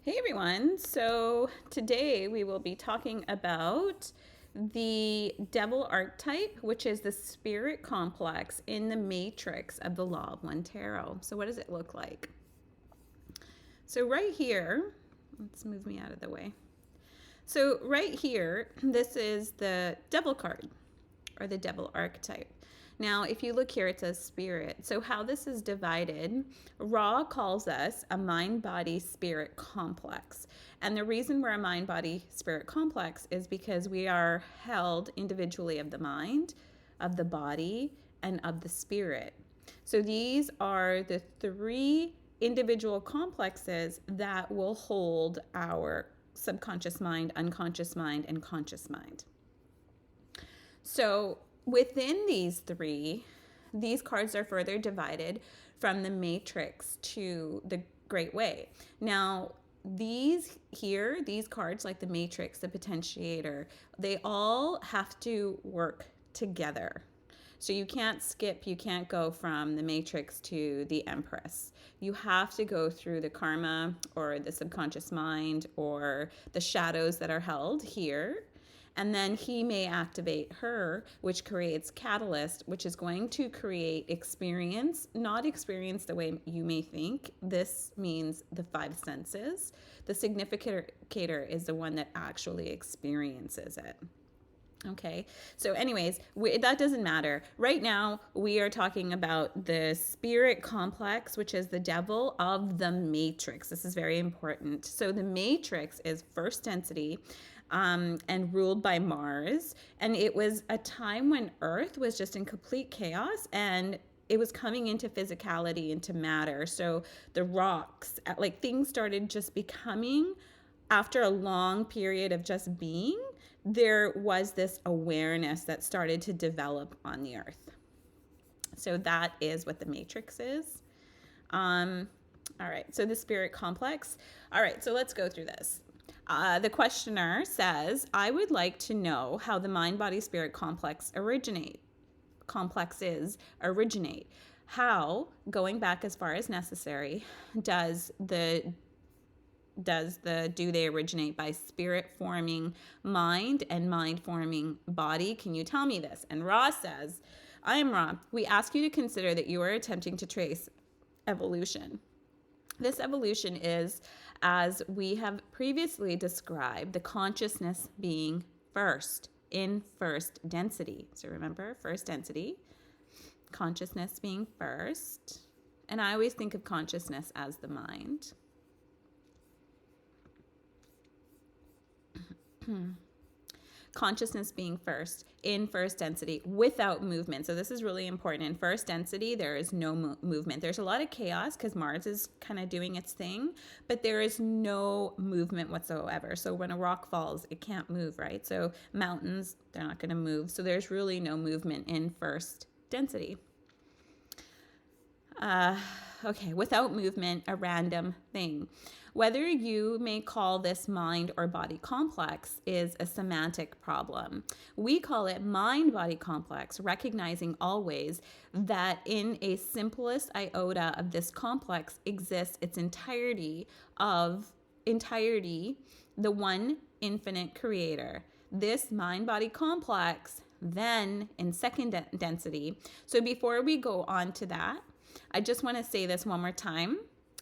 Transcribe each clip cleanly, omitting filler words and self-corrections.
Hey everyone, so today we will be talking about the devil archetype, which is the spirit complex in the matrix of the Law of One Tarot. So, what does it look like? So, right here, let's move me out of the way. So, right here, this is the devil card or the devil archetype. Now, if you look here, it says spirit. So, how this is divided, Ra calls us a mind body spirit complex. And the reason we're a mind body spirit complex is because we are held individually of the mind, of the body, and of the spirit. So, these are the three individual complexes that will hold our subconscious mind, unconscious mind, and conscious mind. So within these three, these cards are further divided from the matrix to the great way. Now, these cards like the matrix, the potentiator, they all have to work together. So you can't skip, you can't go from the matrix to the empress. You have to go through the karma or the subconscious mind or the shadows that are held here. And then he may activate her, which creates catalyst, which is going to create experience, not experience the way you may think. This means the five senses. The significator is the one that actually experiences it. Okay, so anyways, that doesn't matter. Right now, we are talking about the spirit complex, which is the devil of the matrix. This is very important. So the matrix is first density and ruled by Mars. And it was a time when Earth was just in complete chaos and it was coming into physicality, into matter. So the rocks, like things started just becoming, after a long period of just being, there was this awareness that started to develop on the earth. So that is what the matrix is. All right, so the spirit complex. All right, so let's go through this. The questioner says, I would like to know how the mind-body-spirit complexes originate. How, going back as far as necessary, do they originate by spirit forming mind and mind forming body? Can you tell me this? And Ra says, I am Ra. We ask you to consider that you are attempting to trace evolution. This evolution is, as we have previously described, the consciousness being first in first density. So remember, first density, consciousness being first. And I always think of consciousness as the mind. Consciousness being first in first density without movement. So this is really important. In first density, there is no movement. There's a lot of chaos because Mars is kind of doing its thing, but there is no movement whatsoever. So when a rock falls, it can't move, right? So mountains, they're not going to move. So there's really no movement in first density. Okay, without movement, a random thing. Whether you may call this mind or body complex is a semantic problem. We call it mind-body complex, recognizing always that in a simplest iota of this complex exists its entirety, the one infinite creator. This mind-body complex then in second density. So before we go on to that, I just want to say this one more time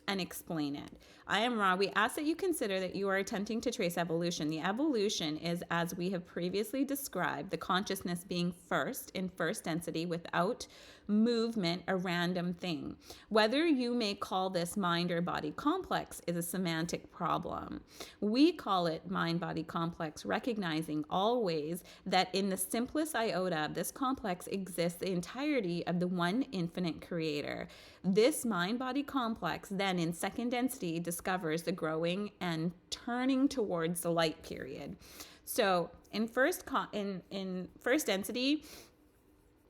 and explain it. I am Ra. We ask that you consider that you are attempting to trace evolution. The evolution is, as we have previously described, the consciousness being first in first density without movement, a random thing. Whether you may call this mind or body complex is a semantic problem. We call it mind-body complex, recognizing always that in the simplest iota of this complex exists the entirety of the one infinite creator. This mind-body complex then in second density discovers the growing and turning towards the light period. So in first density,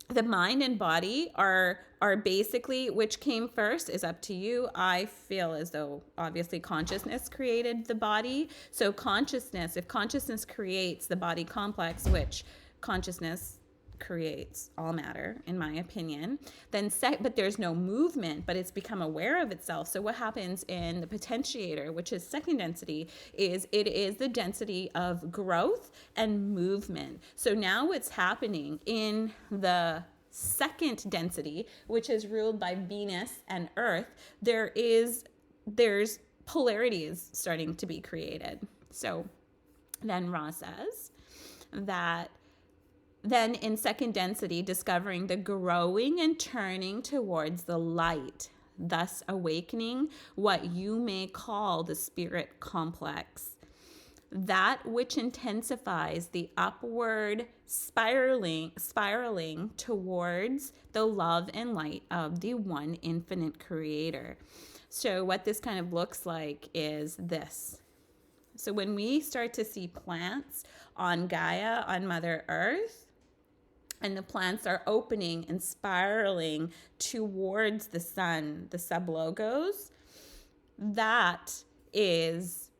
the mind and body are basically, which came first is up to you. I feel as though obviously consciousness created the body. So if consciousness creates the body complex, which consciousness creates all matter, in my opinion. But there's no movement, but it's become aware of itself. So what happens in the potentiator, which is second density, is it is the density of growth and movement. So now what's happening in the second density, which is ruled by Venus and Earth, there's polarity is starting to be created. So then Ra says that then in second density, discovering the growing and turning towards the light, thus awakening what you may call the spirit complex, that which intensifies the upward spiraling towards the love and light of the one infinite creator. So what this kind of looks like is this. So when we start to see plants on Gaia, on Mother Earth, and the plants are opening and spiraling towards the sun, the sublogos, that is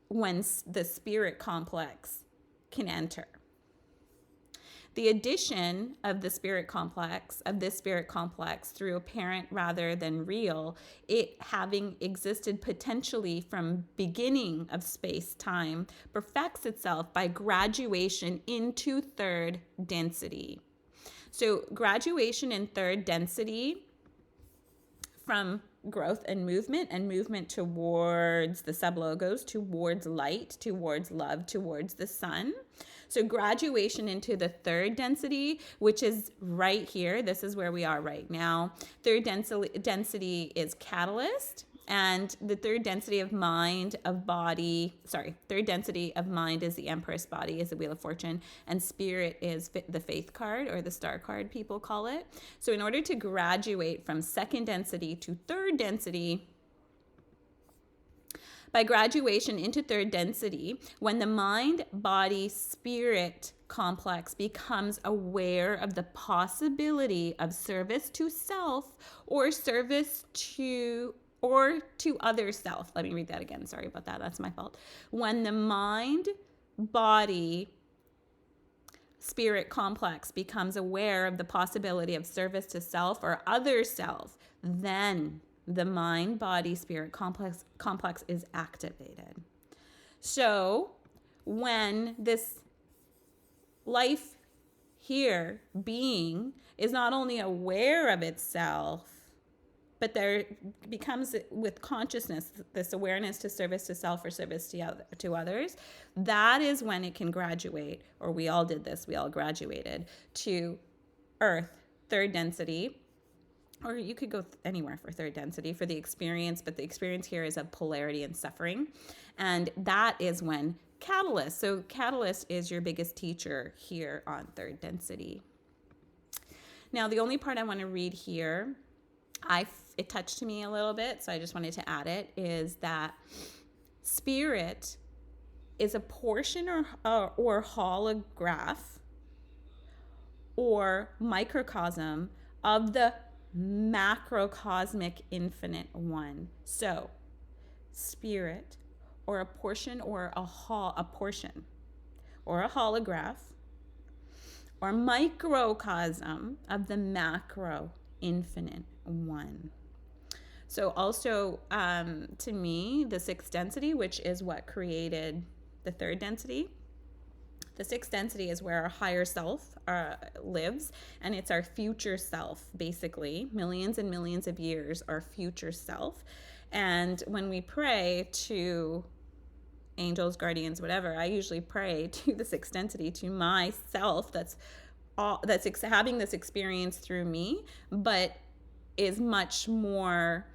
when the spirit complex can enter. The addition of this spirit complex through apparent rather than real, it having existed potentially from beginning of space-time, perfects itself by graduation into third density. So graduation in third density from growth and movement towards the sublogos, towards light, towards love, towards the sun. So graduation into the third density, which is right here. This is where we are right now. Third density is catalyst. And the third density of mind, third density of mind is the Empress body, is the Wheel of Fortune, and spirit is the faith card, or the star card, people call it. So in order to graduate from second density to third density, by graduation into third density, when the mind, body, spirit complex becomes aware of the possibility of service to self or service to other self. Let me read that again. Sorry about that. That's my fault. When the mind, body, spirit complex becomes aware of the possibility of service to self or other self, then the mind, body, spirit complex is activated. So when this life here, being, is not only aware of itself, but there becomes, with consciousness, this awareness to service to self or service to others, that is when it can graduate, or we all did this, we all graduated, to Earth, third density, or you could go anywhere for third density for the experience, but the experience here is of polarity and suffering. And that is when catalyst, so catalyst is your biggest teacher here on third density. Now, the only part I want to read here, it touched me a little bit, so I just wanted to add it, is that spirit is a portion or holograph or microcosm of the macrocosmic infinite one. So spirit, or a portion or a portion or a holograph or microcosm of the macro infinite one. So also, to me, the sixth density, which is what created the third density, the sixth density is where our higher self lives, and it's our future self, basically. Millions and millions of years, our future self. And when we pray to angels, guardians, whatever, I usually pray to the sixth density, to myself that's having this experience through me, but is much more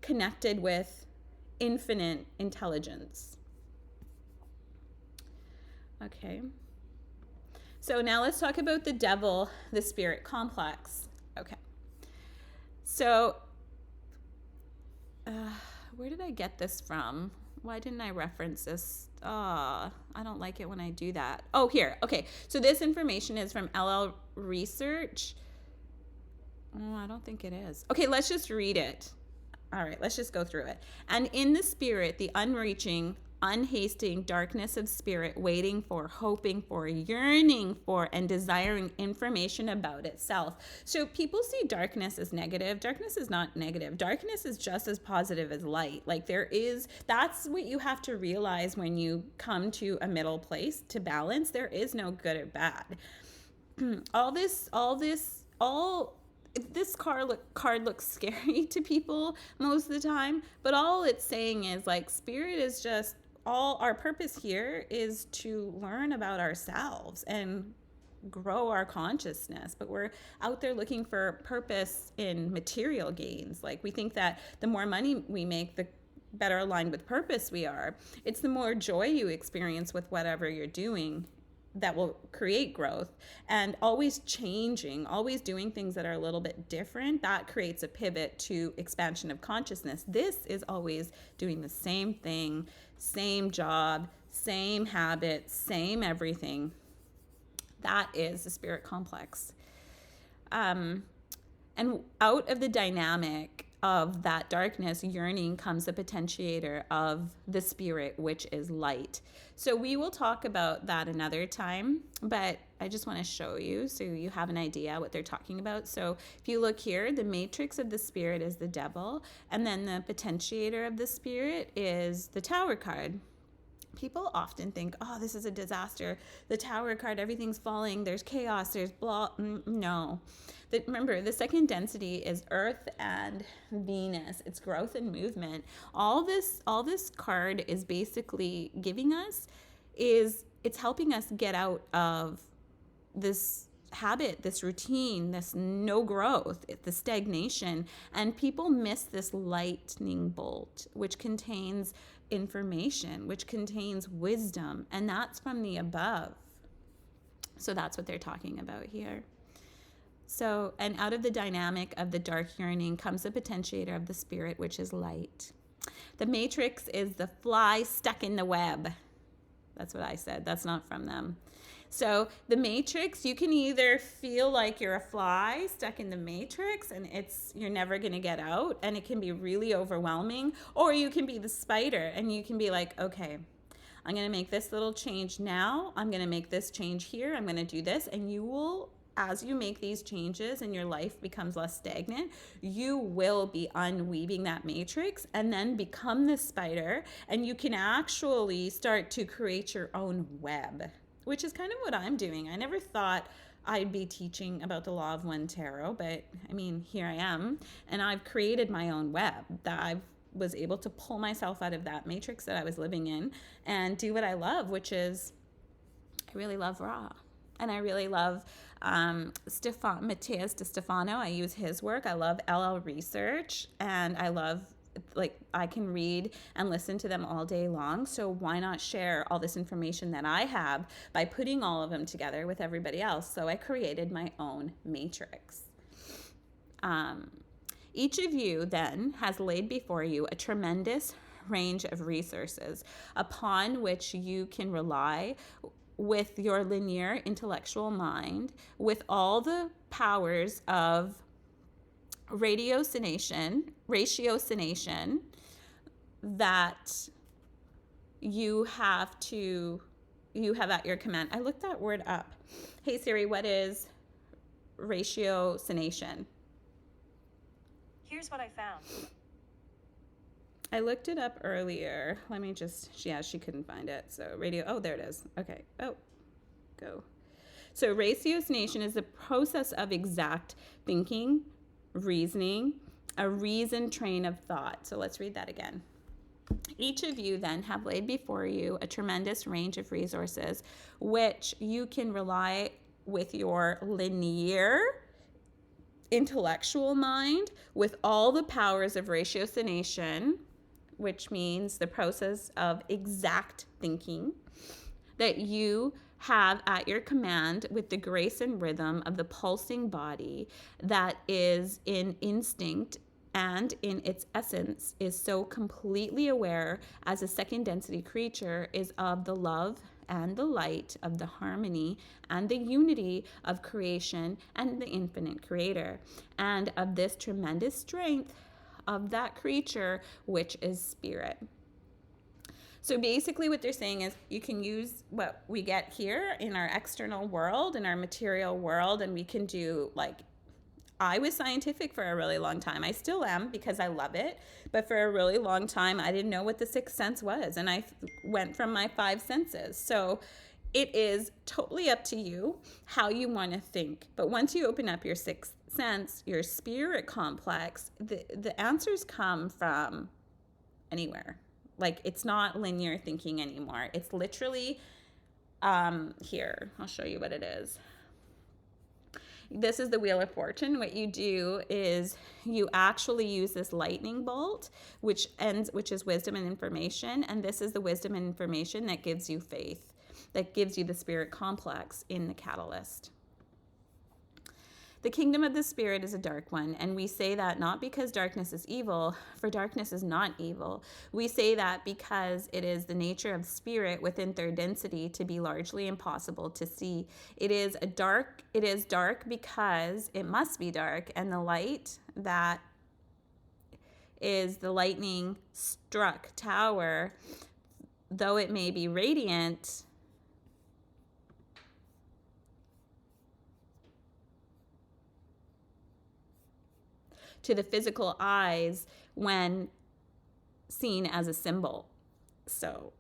connected with infinite intelligence. Okay. So now let's talk about the devil, the spirit complex. Okay. So where did I get this from? Why didn't I reference this? I don't like it when I do that. Oh, here. Okay. So this information is from LL Research. Oh, I don't think it is. Okay, let's just read it. All right, let's just go through it. And in the spirit, the unreaching, unhasting darkness of spirit, waiting for, hoping for, yearning for, and desiring information about itself. So people see darkness as negative. Darkness is not negative. Darkness is just as positive as light. Like that's what you have to realize when you come to a middle place to balance. There is no good or bad. This card looks scary to people most of the time, but all it's saying is like spirit is just all our purpose here is to learn about ourselves and grow our consciousness. But we're out there looking for purpose in material gains. Like we think that the more money we make, the better aligned with purpose we are. It's the more joy you experience with whatever you're doing that will create growth, and always changing, always doing things that are a little bit different. That creates a pivot to expansion of consciousness. This is always doing the same thing, same job, same habits, same everything. That is the spirit complex. And out of the dynamic of that darkness, yearning, comes the potentiator of the spirit, which is light. So we will talk about that another time, but I just want to show you so you have an idea what they're talking about. So if you look here, the matrix of the spirit is the devil, and then the potentiator of the spirit is the Tower card. People often think, oh, this is a disaster. The Tower card, everything's falling. There's chaos. There's blah. No. Remember, the second density is Earth and Venus. It's growth and movement. All this card is basically giving us it's helping us get out of this habit, this routine, this no growth, the stagnation. And people miss this lightning bolt, which contains information, which contains wisdom, and that's from the above. So that's what they're talking about here. So, and out of the dynamic of the dark yearning comes the potentiator of the spirit, which is light. The matrix is the fly stuck in the web. That's what I said. That's not from them. So the matrix, you can either feel like you're a fly stuck in the matrix and you're never going to get out, and it can be really overwhelming, or you can be the spider and you can be like, okay, I'm going to make this little change now. I'm going to make this change here. I'm going to do this. And you will, as you make these changes and your life becomes less stagnant, you will be unweaving that matrix and then become the spider, and you can actually start to create your own web, which is kind of what I'm doing. I never thought I'd be teaching about the Law of One Tarot, but I mean, here I am, and I've created my own web that I was able to pull myself out of that matrix that I was living in and do what I love, which is I really love Ra. And I really love Matthias De Stefano. I use his work. I love LL Research, and I love, like, I can read and listen to them all day long. So why not share all this information that I have by putting all of them together with everybody else? So I created my own matrix. Each of you then has laid before you a tremendous range of resources upon which you can rely with your linear intellectual mind, with all the powers of ratiocination that you have at your command. I looked that word up. Hey Siri, what is ratiocination? Here's what I found. I looked it up earlier. Let me just, she couldn't find it. So there it is. Okay. Oh, go. So ratiocination is the process of exact thinking, reasoning, a reasoned train of thought. So let's read that again. Each of you then have laid before you a tremendous range of resources, which you can rely with your linear intellectual mind, with all the powers of ratiocination, which means the process of exact thinking, that you have at your command, with the grace and rhythm of the pulsing body that is in instinct and in its essence is so completely aware as a second density creature is of the love and the light of the harmony and the unity of creation and the infinite creator, and of this tremendous strength of that creature, which is spirit. So basically what they're saying is you can use what we get here in our external world, in our material world, and we can do like, I was scientific for a really long time. I still am because I love it. But for a really long time, I didn't know what the sixth sense was. And I went from my five senses. So it is totally up to you how you want to think. But once you open up your sixth sense, your spirit complex, the answers come from anywhere. Like, it's not linear thinking anymore. It's literally here. I'll show you what it is. This is the Wheel of Fortune. What you do is you actually use this lightning bolt, which is wisdom and information. And this is the wisdom and information that gives you faith, that gives you the spirit complex in the catalyst. The kingdom of the spirit is a dark one, and we say that not because darkness is evil, for darkness is not evil. We say that because it is the nature of spirit within third density to be largely impossible to see. It is dark because it must be dark, and the light that is the lightning struck tower, though it may be radiant, to the physical eyes when seen as a symbol. So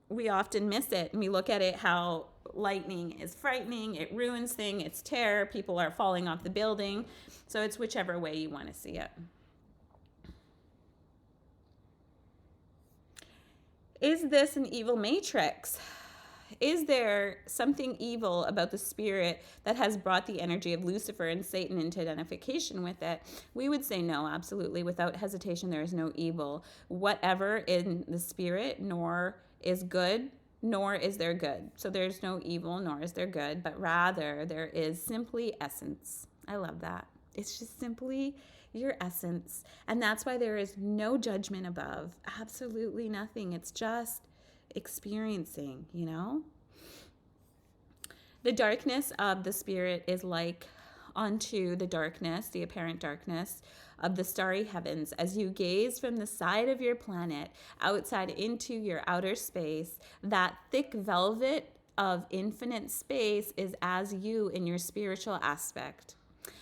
we often miss it, and we look at it how lightning is frightening, it ruins things, it's terror, people are falling off the building. So it's whichever way you want to see it. Is this an evil matrix? Is there something evil about the spirit that has brought the energy of Lucifer and Satan into identification with it? We would say no, absolutely. Without hesitation, there is no evil. Whatever in the spirit, nor is good, nor is there good. So there's no evil, nor is there good, but rather there is simply essence. I love that. It's just simply your essence. And that's why there is no judgment above. Absolutely nothing. It's just experiencing, you know? The darkness of the spirit is like unto the darkness, the apparent darkness of the starry heavens. As you gaze from the side of your planet outside into your outer space, that thick velvet of infinite space is as you in your spiritual aspect.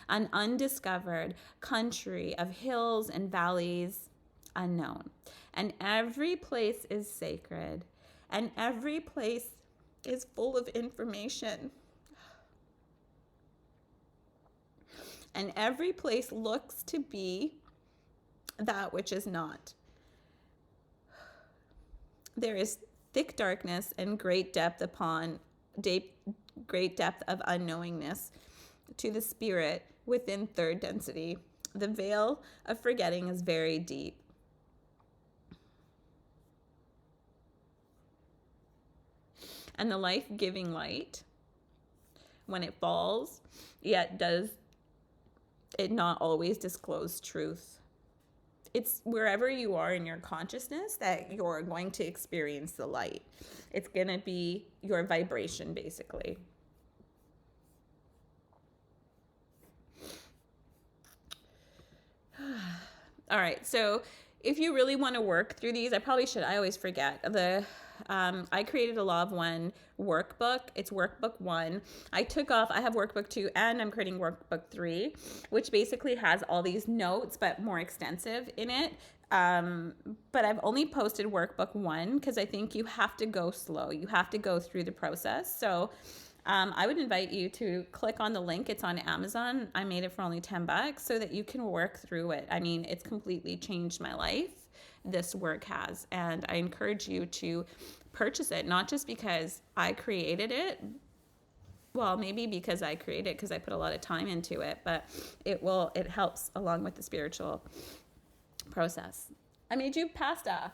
An undiscovered country of hills and valleys unknown. And every place is sacred. And every place is full of information. And every place looks to be that which is not. There is thick darkness and great depth of unknowingness to the spirit within third density. The veil of forgetting is very deep. And the life-giving light, when it falls, yet does it not always disclose truth. It's wherever you are in your consciousness that you're going to experience the light. It's going to be your vibration, basically. All right, so if you really want to work through these, I probably should. I always forget. I created a Law of One workbook. It's workbook 1. I have workbook 2, and I'm creating workbook 3, which basically has all these notes, but more extensive in it. But I've only posted workbook 1 because I think you have to go slow. You have to go through the process. So I would invite you to click on the link. It's on Amazon. I made it for only $10 so that you can work through it. I mean, it's completely changed my life. This work has, and I encourage you to purchase it, not just because I created it. Well, maybe because I created it because I put a lot of time into it, but it helps along with the spiritual process. I made you pasta.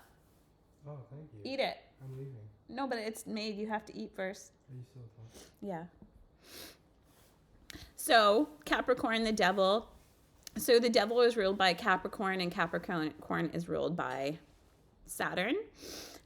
Oh, thank you. Eat it. I'm leaving. No, but it's made. You have to eat first. Are you still talking? Yeah. So Capricorn, the devil. So the devil is ruled by Capricorn, and Capricorn is ruled by Saturn.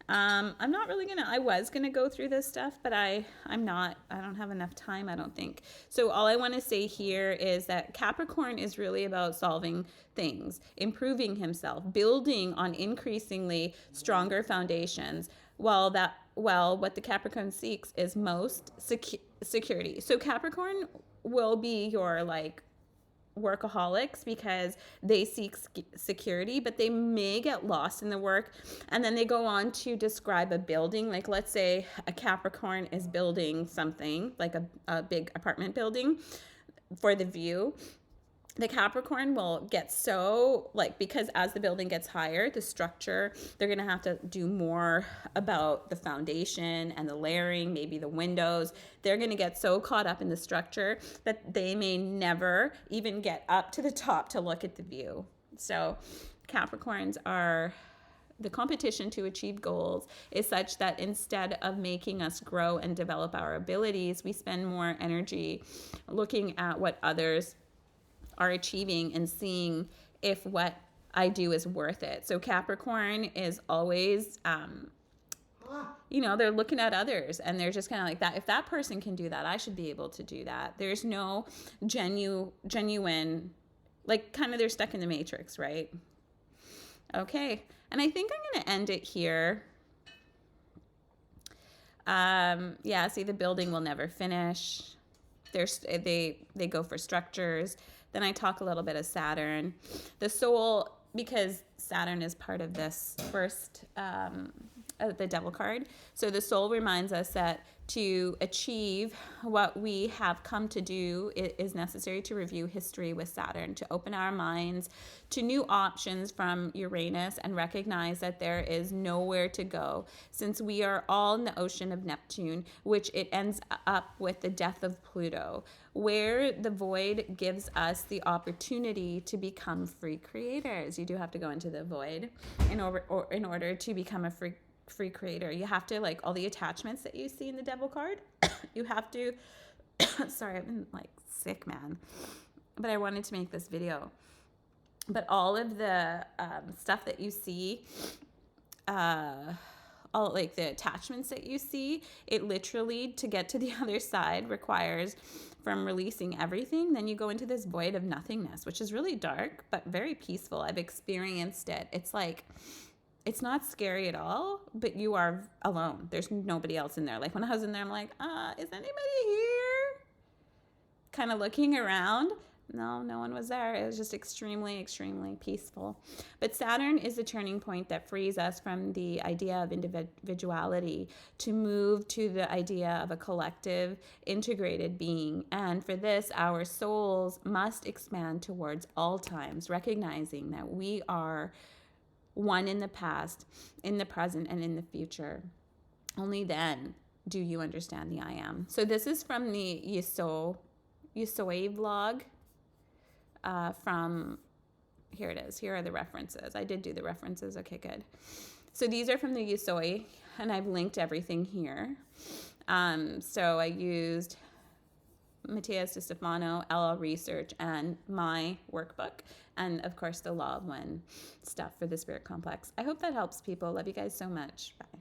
I'm not really I was gonna go through this stuff, but I'm not. I don't have enough time, I don't think. So all I want to say here is that Capricorn is really about solving things, improving himself, building on increasingly stronger foundations, what the Capricorn seeks is most security. So Capricorn will be your like workaholics because they seek security, but they may get lost in the work. And then they go on to describe a building. Like, let's say a Capricorn is building something like a big apartment building for the view. The Capricorn will get so like, because as the building gets higher, the structure, they're going to have to do more about the foundation and the layering, maybe the windows. They're going to get so caught up in the structure that they may never even get up to the top to look at the view. So Capricorns are, the competition to achieve goals is such that instead of making us grow and develop our abilities, we spend more energy looking at what others are achieving and seeing if what I do is worth it. So Capricorn is always, they're looking at others and they're just kind of like that. If that person can do that, I should be able to do that. There's no genuine, like kind of they're stuck in the matrix, right? Okay. And I think I'm going to end it here. See, the building will never finish. They go for structures. Then I talk a little bit of Saturn. The soul, because Saturn is part of this first, the devil card. So the soul reminds us that to achieve what we have come to do, it is necessary to review history with Saturn, to open our minds to new options from Uranus and recognize that there is nowhere to go, since we are all in the ocean of Neptune, which it ends up with the death of Pluto, where the void gives us the opportunity to become free creators. You do have to go into the void in order to become a free creator. You have to, like all the attachments that you see in the devil card, you have to sorry, I've been like sick, man, but I wanted to make this video. But all of the stuff that you see, all like the attachments that you see, it literally, to get to the other side, requires from releasing everything, then you go into this void of nothingness, which is really dark but very peaceful. I've experienced it. It's like, it's not scary at all, but you are alone. There's nobody else in there. Like when I was in there, I'm like, is anybody here? Kind of looking around. No one was there. It was just extremely, extremely peaceful. But Saturn is the turning point that frees us from the idea of individuality to move to the idea of a collective, integrated being. And for this, our souls must expand towards all times, recognizing that we are one in the past, in the present, and in the future. Only then do you understand the I am. So this is from the Yesoi vlog. Here it is. Here are the references. I did do the references. Okay, good. So these are from the Yesoi, and I've linked everything here. So I used Matthias De Stefano, LL Research, and my workbook, and of course the Law of One stuff for the Spirit Complex. I hope that helps people. Love you guys so much. Bye.